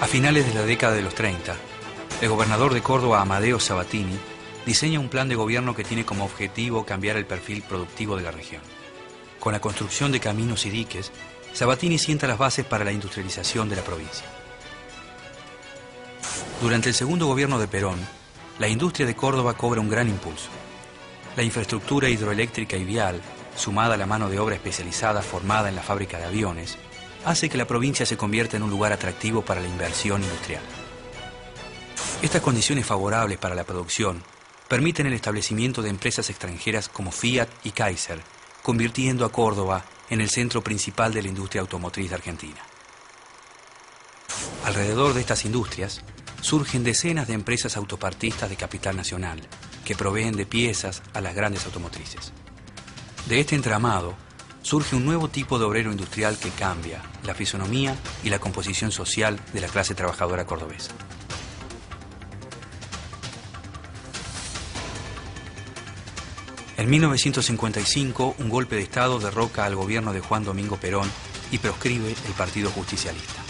A finales de la década de los 30, el gobernador de Córdoba, Amadeo Sabatini, diseña un plan de gobierno que tiene como objetivo cambiar el perfil productivo de la región. Con la construcción de caminos y diques, Sabatini sienta las bases para la industrialización de la provincia. Durante el segundo gobierno de Perón, la industria de Córdoba cobra un gran impulso. La infraestructura hidroeléctrica y vial, sumada a la mano de obra especializada formada en la fábrica de aviones, hace que la provincia se convierta en un lugar atractivo para la inversión industrial. Estas condiciones favorables para la producción permiten el establecimiento de empresas extranjeras como Fiat y Kaiser, convirtiendo a Córdoba en el centro principal de la industria automotriz de Argentina. Alrededor de estas industrias surgen decenas de empresas autopartistas de capital nacional que proveen de piezas a las grandes automotrices. De este entramado surge un nuevo tipo de obrero industrial que cambia la fisonomía y la composición social de la clase trabajadora cordobesa. En 1955, un golpe de Estado derroca al gobierno de Juan Domingo Perón y proscribe el Partido Justicialista.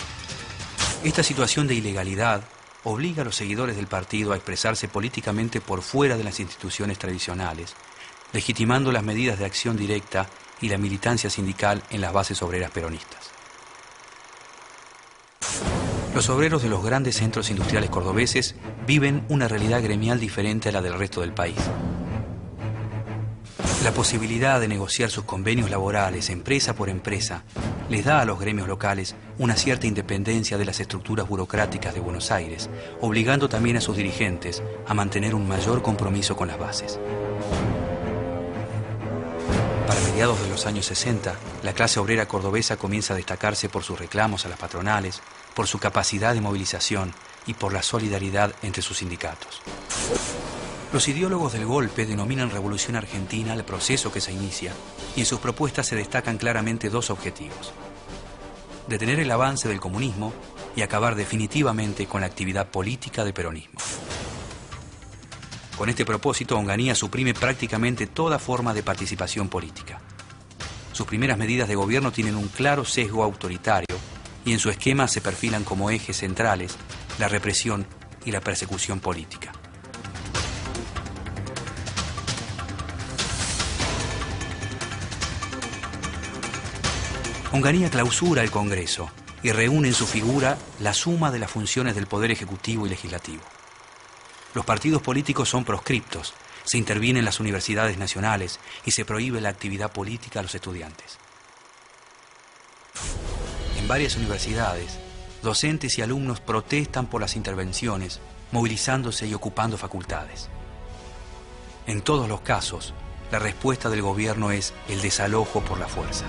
Esta situación de ilegalidad obliga a los seguidores del partido a expresarse políticamente por fuera de las instituciones tradicionales, legitimando las medidas de acción directa y la militancia sindical en las bases obreras peronistas. Los obreros de los grandes centros industriales cordobeses viven una realidad gremial diferente a la del resto del país. La posibilidad de negociar sus convenios laborales empresa por empresa les da a los gremios locales una cierta independencia de las estructuras burocráticas de Buenos Aires, obligando también a sus dirigentes a mantener un mayor compromiso con las bases. Para mediados de los años 60, la clase obrera cordobesa comienza a destacarse por sus reclamos a las patronales, por su capacidad de movilización y por la solidaridad entre sus sindicatos. Los ideólogos del golpe denominan Revolución Argentina al proceso que se inicia y en sus propuestas se destacan claramente dos objetivos: detener el avance del comunismo y acabar definitivamente con la actividad política del peronismo. Con este propósito, Onganía suprime prácticamente toda forma de participación política. Sus primeras medidas de gobierno tienen un claro sesgo autoritario y en su esquema se perfilan como ejes centrales la represión y la persecución política. Onganía clausura el Congreso y reúne en su figura la suma de las funciones del Poder Ejecutivo y Legislativo. Los partidos políticos son proscriptos, se interviene en las universidades nacionales y se prohíbe la actividad política a los estudiantes. En varias universidades, docentes y alumnos protestan por las intervenciones, movilizándose y ocupando facultades. En todos los casos, la respuesta del gobierno es el desalojo por la fuerza.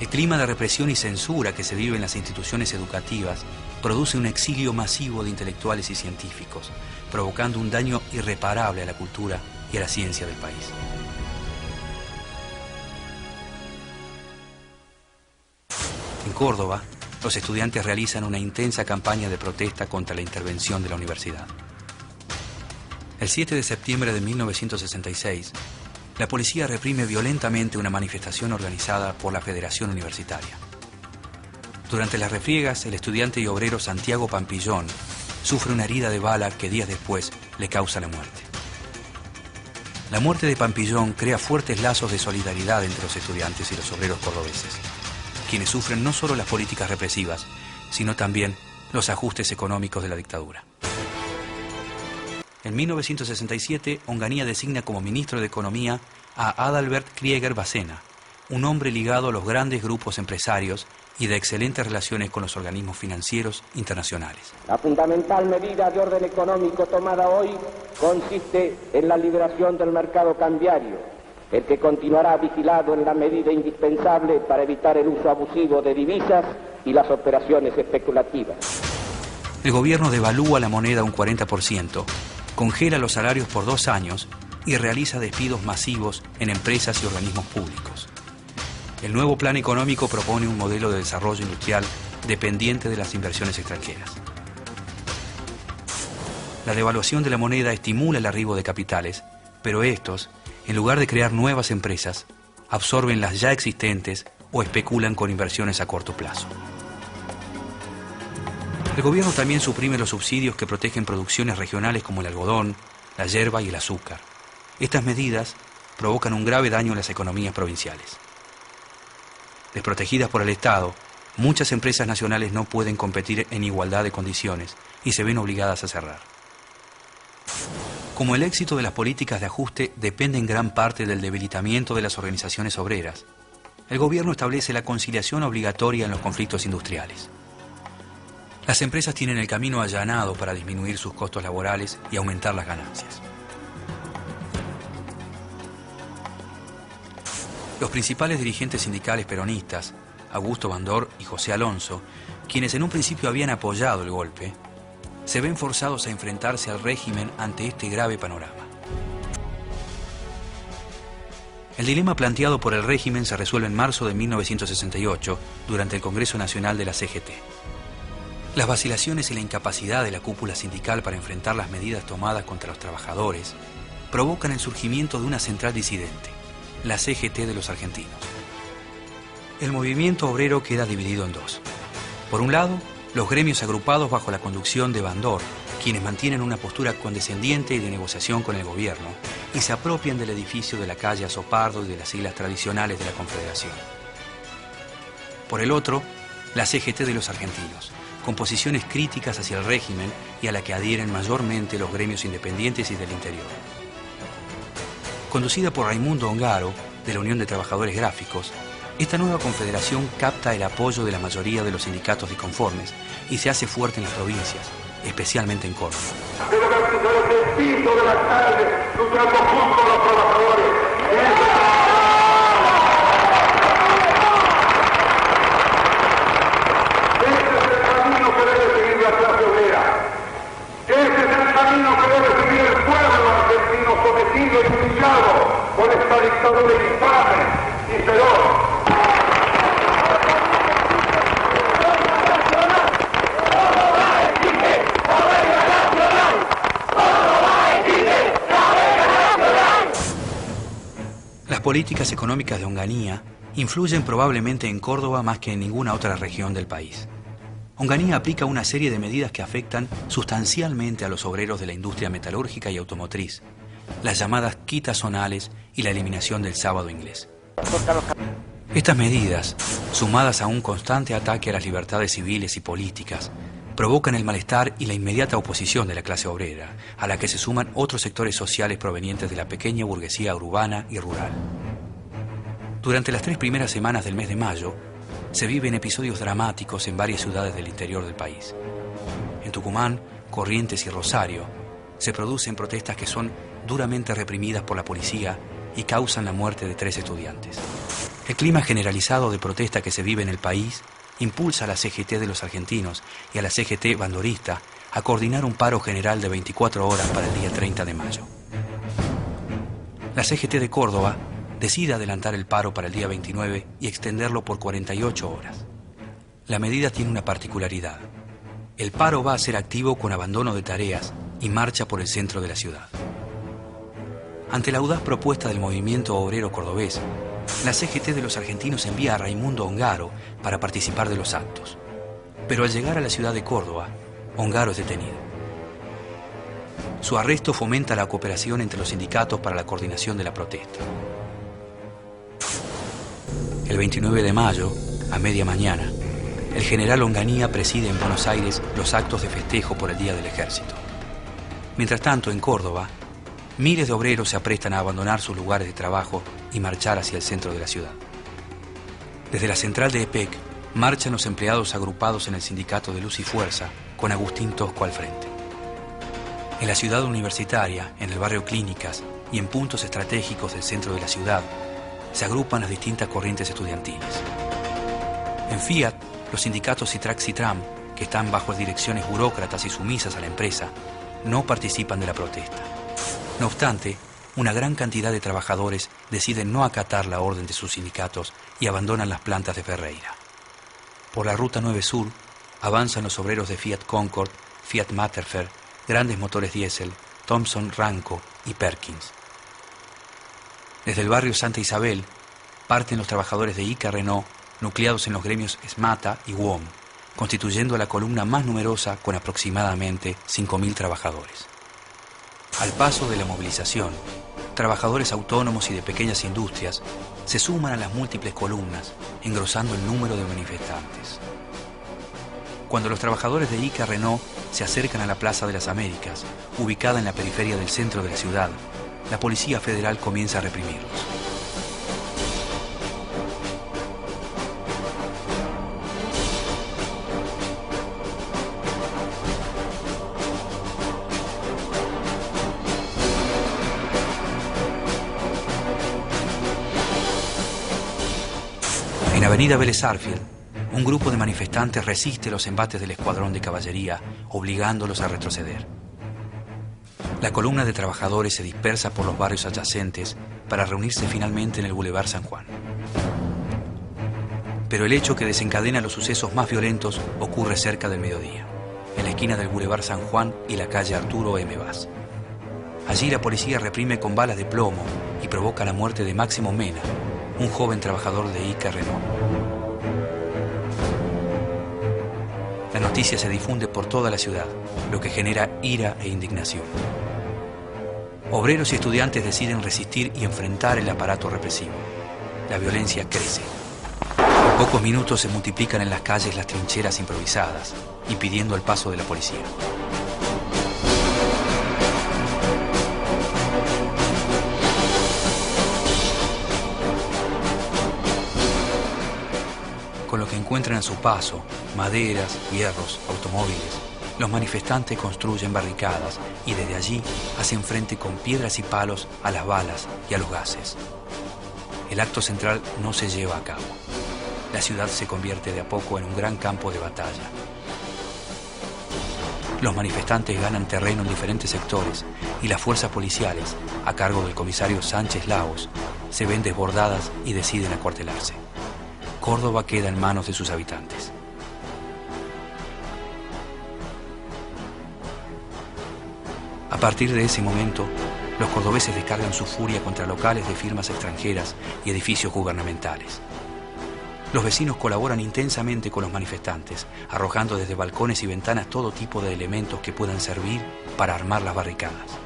El clima de represión y censura que se vive en las instituciones educativas produce un exilio masivo de intelectuales y científicos, provocando un daño irreparable a la cultura y a la ciencia del país. En Córdoba, los estudiantes realizan una intensa campaña de protesta contra la intervención de la universidad. El 7 de septiembre de 1966, la policía reprime violentamente una manifestación organizada por la Federación Universitaria. Durante las refriegas, el estudiante y obrero Santiago Pampillón sufre una herida de bala que días después le causa la muerte. La muerte de Pampillón crea fuertes lazos de solidaridad entre los estudiantes y los obreros cordobeses, quienes sufren no solo las políticas represivas, sino también los ajustes económicos de la dictadura. En 1967, Onganía designa como ministro de Economía a Adalbert Krieger Bacena, un hombre ligado a los grandes grupos empresarios y de excelentes relaciones con los organismos financieros internacionales. La fundamental medida de orden económico tomada hoy consiste en la liberación del mercado cambiario, el que continuará vigilado en la medida indispensable para evitar el uso abusivo de divisas y las operaciones especulativas. El gobierno devalúa la moneda un 40%, congela los salarios por 2 años y realiza despidos masivos en empresas y organismos públicos. El nuevo plan económico propone un modelo de desarrollo industrial dependiente de las inversiones extranjeras. La devaluación de la moneda estimula el arribo de capitales, pero estos, en lugar de crear nuevas empresas, absorben las ya existentes o especulan con inversiones a corto plazo. El gobierno también suprime los subsidios que protegen producciones regionales como el algodón, la yerba y el azúcar. Estas medidas provocan un grave daño en las economías provinciales. Desprotegidas por el Estado, muchas empresas nacionales no pueden competir en igualdad de condiciones y se ven obligadas a cerrar. Como el éxito de las políticas de ajuste depende en gran parte del debilitamiento de las organizaciones obreras, el gobierno establece la conciliación obligatoria en los conflictos industriales. Las empresas tienen el camino allanado para disminuir sus costos laborales y aumentar las ganancias. Los principales dirigentes sindicales peronistas, Augusto Bandor y José Alonso, quienes en un principio habían apoyado el golpe, se ven forzados a enfrentarse al régimen ante este grave panorama. El dilema planteado por el régimen se resuelve en marzo de 1968 durante el Congreso Nacional de la CGT. Las vacilaciones y la incapacidad de la cúpula sindical para enfrentar las medidas tomadas contra los trabajadores provocan el surgimiento de una central disidente, la CGT de los argentinos. El movimiento obrero queda dividido en dos. Por un lado, los gremios agrupados bajo la conducción de Bandor, quienes mantienen una postura condescendiente y de negociación con el gobierno y se apropian del edificio de la calle Azopardo y de las siglas tradicionales de la Confederación. Por el otro, la CGT de los argentinos, con posiciones críticas hacia el régimen y a la que adhieren mayormente los gremios independientes y del interior. Conducida por Raimundo Ongaro, de la Unión de Trabajadores Gráficos, esta nueva confederación capta el apoyo de la mayoría de los sindicatos disconformes y se hace fuerte en las provincias, especialmente en Córdoba. Pero desde el piso de la calle, luchando junto a los trabajadores. Ese es el camino que debe seguir la clase obrera. Ese es el camino que debe seguir el pueblo argentino sometido y humillado por esta dictadura infame y feroz. Las políticas económicas de Onganía influyen probablemente en Córdoba más que en ninguna otra región del país. Onganía aplica una serie de medidas que afectan sustancialmente a los obreros de la industria metalúrgica y automotriz, las llamadas quitas zonales y la eliminación del sábado inglés. Estas medidas, sumadas a un constante ataque a las libertades civiles y políticas, provocan el malestar y la inmediata oposición de la clase obrera, a la que se suman otros sectores sociales provenientes de la pequeña burguesía urbana y rural. Durante las 3 primeras semanas del mes de mayo, se viven episodios dramáticos en varias ciudades del interior del país. En Tucumán, Corrientes y Rosario, se producen protestas que son duramente reprimidas por la policía y causan la muerte de 3 estudiantes. El clima generalizado de protesta que se vive en el país impulsa a la CGT de los argentinos y a la CGT bandorista a coordinar un paro general de 24 horas para el día 30 de mayo. La CGT de Córdoba decide adelantar el paro para el día 29 y extenderlo por 48 horas. La medida tiene una particularidad. El paro va a ser activo con abandono de tareas y marcha por el centro de la ciudad. Ante la audaz propuesta del movimiento obrero cordobés, la CGT de los argentinos envía a Raimundo Ongaro para participar de los actos. Pero al llegar a la ciudad de Córdoba, Ongaro es detenido. Su arresto fomenta la cooperación entre los sindicatos para la coordinación de la protesta. El 29 de mayo, a media mañana, el general Onganía preside en Buenos Aires los actos de festejo por el Día del Ejército. Mientras tanto, en Córdoba, miles de obreros se aprestan a abandonar sus lugares de trabajo y marchar hacia el centro de la ciudad. Desde la central de EPEC marchan los empleados agrupados en el sindicato de Luz y Fuerza, con Agustín Tosco al frente. En la ciudad universitaria, en el barrio Clínicas y en puntos estratégicos del centro de la ciudad, se agrupan las distintas corrientes estudiantiles. En Fiat, los sindicatos Citrac y Tram, que están bajo direcciones burócratas y sumisas a la empresa, no participan de la protesta. No obstante, una gran cantidad de trabajadores deciden no acatar la orden de sus sindicatos y abandonan las plantas de Ferreira. Por la Ruta 9 Sur avanzan los obreros de Fiat Concord, Fiat Matterfer, Grandes Motores Diesel, Thomson Ranco y Perkins. Desde el barrio Santa Isabel parten los trabajadores de Ica Renault, nucleados en los gremios SMATA y WOM, constituyendo la columna más numerosa con aproximadamente 5.000 trabajadores. Al paso de la movilización, trabajadores autónomos y de pequeñas industrias se suman a las múltiples columnas, engrosando el número de manifestantes. Cuando los trabajadores de ICA Renault se acercan a la Plaza de las Américas, ubicada en la periferia del centro de la ciudad, la Policía Federal comienza a reprimirlos. En Avenida Vélez Arfield, un grupo de manifestantes resiste los embates del escuadrón de caballería, obligándolos a retroceder. La columna de trabajadores se dispersa por los barrios adyacentes para reunirse finalmente en el Boulevard San Juan. Pero el hecho que desencadena los sucesos más violentos ocurre cerca del mediodía, en la esquina del Boulevard San Juan y la calle Arturo M. Vaz. Allí la policía reprime con balas de plomo y provoca la muerte de Máximo Mena, un joven trabajador de ICA Renault. La noticia se difunde por toda la ciudad, lo que genera ira e indignación. Obreros y estudiantes deciden resistir y enfrentar el aparato represivo. La violencia crece. En pocos minutos se multiplican en las calles las trincheras improvisadas, impidiendo el paso de la policía. Con lo que encuentran a su paso, maderas, hierros, automóviles, los manifestantes construyen barricadas y desde allí hacen frente con piedras y palos a las balas y a los gases. El acto central no se lleva a cabo. La ciudad se convierte de a poco en un gran campo de batalla. Los manifestantes ganan terreno en diferentes sectores y las fuerzas policiales, a cargo del comisario Sánchez Laos, se ven desbordadas y deciden acuartelarse. Córdoba queda en manos de sus habitantes. A partir de ese momento, los cordobeses descargan su furia contra locales de firmas extranjeras y edificios gubernamentales. Los vecinos colaboran intensamente con los manifestantes, arrojando desde balcones y ventanas todo tipo de elementos que puedan servir para armar las barricadas.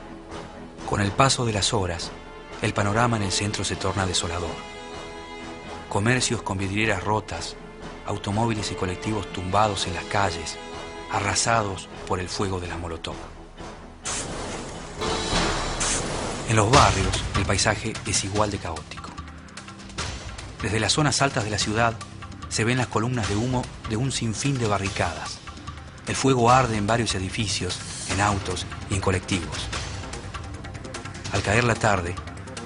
Con el paso de las horas, el panorama en el centro se torna desolador. Comercios con vidrieras rotas, automóviles y colectivos tumbados en las calles, arrasados por el fuego de la molotov. En los barrios, el paisaje es igual de caótico. Desde las zonas altas de la ciudad se ven las columnas de humo de un sinfín de barricadas. El fuego arde en varios edificios, en autos y en colectivos. Al caer la tarde,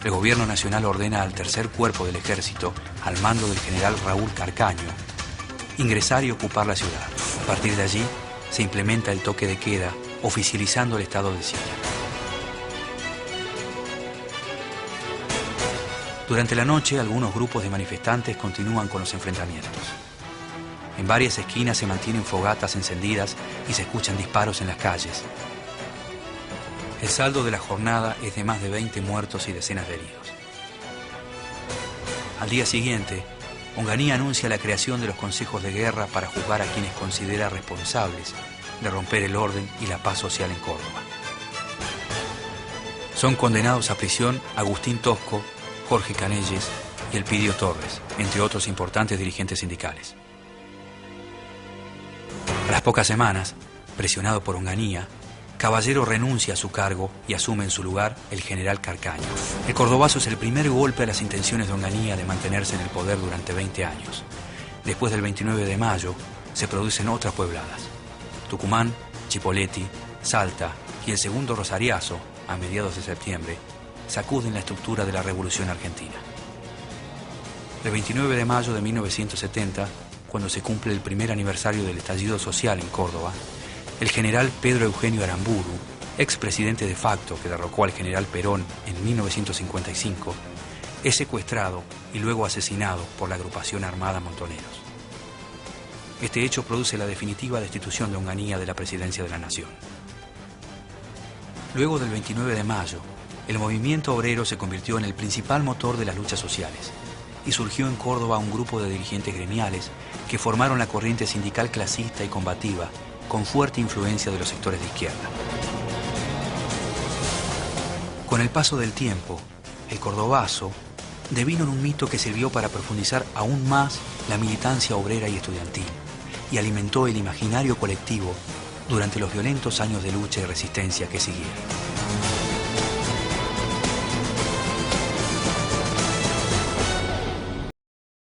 el gobierno nacional ordena al tercer cuerpo del ejército, al mando del general Raúl Carcaño, ingresar y ocupar la ciudad. A partir de allí, se implementa el toque de queda, oficializando el estado de sitio. Durante la noche, algunos grupos de manifestantes continúan con los enfrentamientos. En varias esquinas se mantienen fogatas encendidas y se escuchan disparos en las calles. El saldo de la jornada es de más de 20 muertos y decenas de heridos. Al día siguiente, Onganía anuncia la creación de los consejos de guerra para juzgar a quienes considera responsables de romper el orden y la paz social en Córdoba. Son condenados a prisión Agustín Tosco, Jorge Canelles y Elpidio Torres, entre otros importantes dirigentes sindicales. A las pocas semanas, presionado por Onganía, Caballero renuncia a su cargo y asume en su lugar el general Carcaño. El cordobazo es el primer golpe a las intenciones de Onganía de mantenerse en el poder durante 20 años. Después del 29 de mayo, se producen otras puebladas. Tucumán, Chipoleti, Salta y el segundo Rosariazo, a mediados de septiembre, sacuden la estructura de la Revolución Argentina. El 29 de mayo de 1970, cuando se cumple el primer aniversario del estallido social en Córdoba, el general Pedro Eugenio Aramburu, expresidente de facto que derrocó al general Perón en 1955, es secuestrado y luego asesinado por la agrupación armada Montoneros. Este hecho produce la definitiva destitución de Onganía de la presidencia de la Nación. Luego del 29 de mayo, el movimiento obrero se convirtió en el principal motor de las luchas sociales. y surgió en Córdoba un grupo de dirigentes gremiales que formaron la corriente sindical clasista y combativa, con fuerte influencia de los sectores de izquierda. Con el paso del tiempo, el cordobazo devino en un mito que sirvió para profundizar aún más la militancia obrera y estudiantil y alimentó el imaginario colectivo durante los violentos años de lucha y resistencia que siguieron.